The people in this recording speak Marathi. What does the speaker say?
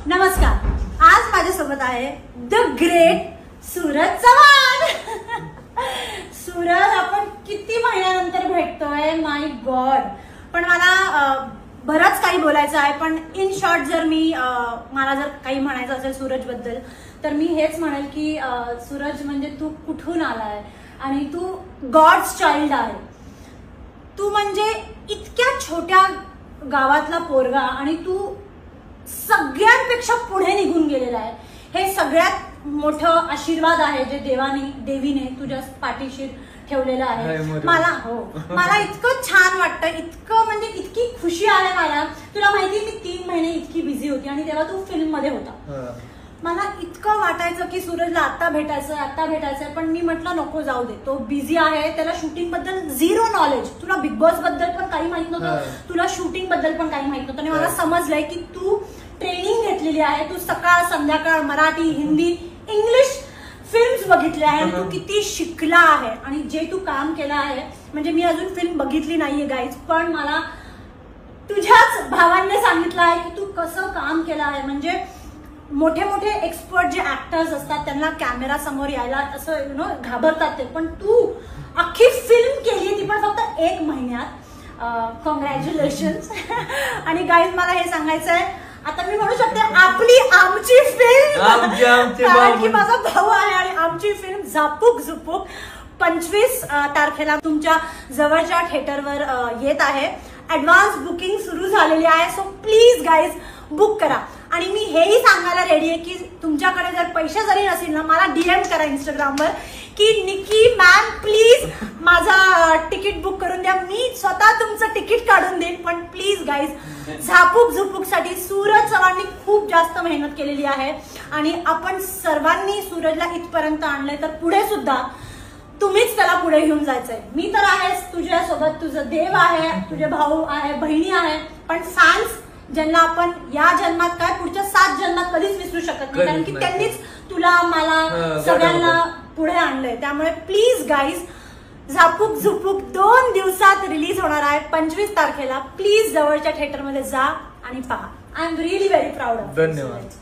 नमस्कार, आज माझ्यासोबत आहे द ग्रेट सूरज चव्हाण। सूरज, आपण किती महिन्यानंतर भेटतोय, माय गॉड। पण मला बरंच काही बोलायचं आहे, पण इन शॉर्ट जर मला जर काही म्हणायचं असेल सूरज बद्दल तर मी हेच म्हणेल की सूरज म्हणजे तू कुठून आलाय आणि तू गॉड्स चाइल्ड आहे। तू म्हणजे इतक्या छोट्या गावातला पोरगा आणि तू सगळ्यांपेक्षा पुढे निघून गेलेला आहे। हे सगळ्यात मोठं आशीर्वाद आहे जे देवीने तुझ्या पाठीशी ठेवलेलं आहे। मला इतकं छान वाटतं, इतकं म्हणजे इतकी खुशी आहे मला। तुला माहिती, मी 3 महिने इतकी बिझी होती आणि तेव्हा तू फिल्म मध्ये होता। मला इतकं वाटायचं की सूरजला आता भेटायचंय, पण मी म्हटलं नको, जाऊ दे, तो बिझी आहे, त्याला शूटिंग बद्दल झिरो नॉलेज। तुला बिग बॉस बद्दल पण काही माहित नव्हतं, तुला शूटिंग बद्दल पण काही माहित नव्हतं आणि मला समजलंय की तू ट्रेनिंग घेतलेली आहे। तू सकाळ संध्याकाळ मराठी, हिंदी, इंग्लिश फिल्म्स बघितले आहे, तू किती शिकला आहे आणि जे तू काम केलं आहे, म्हणजे मी अजून फिल्म बघितली नाहीये गाईज, पण मला तुझ्याच भावांनी सांगितलं आहे की तू कसं काम केलं आहे। म्हणजे मोठे मोठे एक्सपर्ट जे ऍक्टर्स असतात त्यांना कॅमेरा समोर यायला असं घाबरतात ते, पण तू अख्खी फिल्म केली, ती पण फक्त 1 महिन्यात। कॉंग्रॅच्युलेशन्स। आणि गाईज, मला हे सांगायचं आहे, आता मी म्हणू शकते आमची फिल्म, कारण की माझा भाऊ आहे आणि आमची फिल्म झापूक झुपूक 25 तारखेला तुमच्या जवळच्या थिएटरवर येत आहे। ऍडव्हान्स बुकिंग सुरू झालेली आहे, सो प्लीज गाईज बुक करा। आणि मी हेही सांगायला रेडी आहे की तुमच्याकडे जर पैसे जरी नसेल ना, मला डीएम करा इंस्टाग्रामवर की निकी मॅम प्लीज माझा तिकीट बुक करून द्या, मी स्वतः तुमचं तिकीट काढून देईन। पण प्लीज गाईज, झापूक झुपूक साठी सूरज चव्हाणनी खूप जास्त मेहनत केलेली आहे आणि आपण सर्वांनी सूरजला इथपर्यंत आणलंय, तर पुढे सुद्धा तुम्हीच त्याला पुढे घेऊन जायचंय। मी तर आहेच तुझ्यासोबत, तुझं देव आहे, तुझे भाऊ आहे, बहिणी आहे, पण फॅन्स ज्यांना आपण या जन्मात काय पुढच्या 7 जन्मात कधीच विसरू शकत नाही, कारण की त्यांनीच तुला मला सगळ्यांना पुढे आणलंय। त्यामुळे प्लीज गाईज, झापूक झुपूक 2 दिवसात रिलीज होणार आहे 25 तारखेला। प्लीज जवळच्या थिएटरमध्ये जा आणि पहा। I am really very proud of. धन्यवाद।